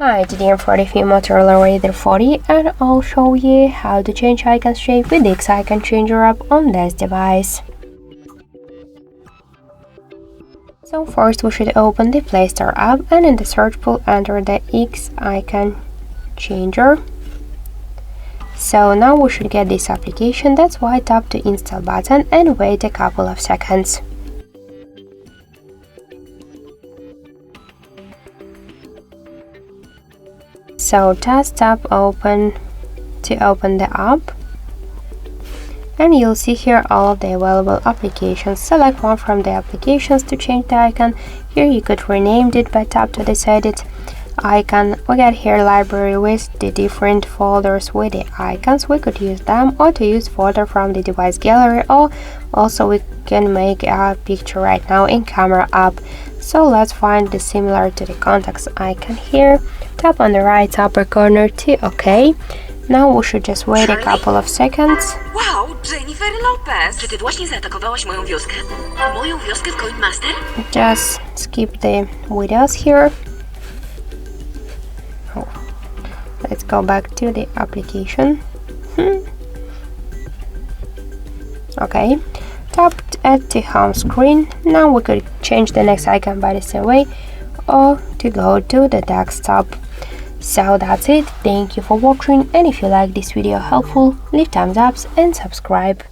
Hi, today I'm 45 Motorola Razr 40 and I'll show you how to change icon shape with the X-Icon Changer app on this device. So first we should open the Play Store app and in the search pool enter the X-Icon Changer. So now we should get this application, that's why tap the install button and wait a couple of seconds. So just tap open to open the app and you'll see here all of the available applications. Select one from the applications to change the icon. Here you could rename it by tap to this edit icon. We got here library with the different folders with the icons. We could use them or to use folder from the device gallery, or also we can make a picture right now in camera app. So let's find the similar to the contacts icon here. Tap on the right upper corner to OK. Now we should just wait a couple of seconds. Wow, Jennifer Lopez! Czy ty właśnie zaatakowałaś moją wioskę? Moją wioskę w Coin Master? Just skip the videos here. Oh. Let's go back to the application. Okay. Tap at the home screen. Now we could change the next icon by the same way or to go to the desktop. So that's it. Thank you for watching, and if you like this video helpful, leave thumbs up and subscribe.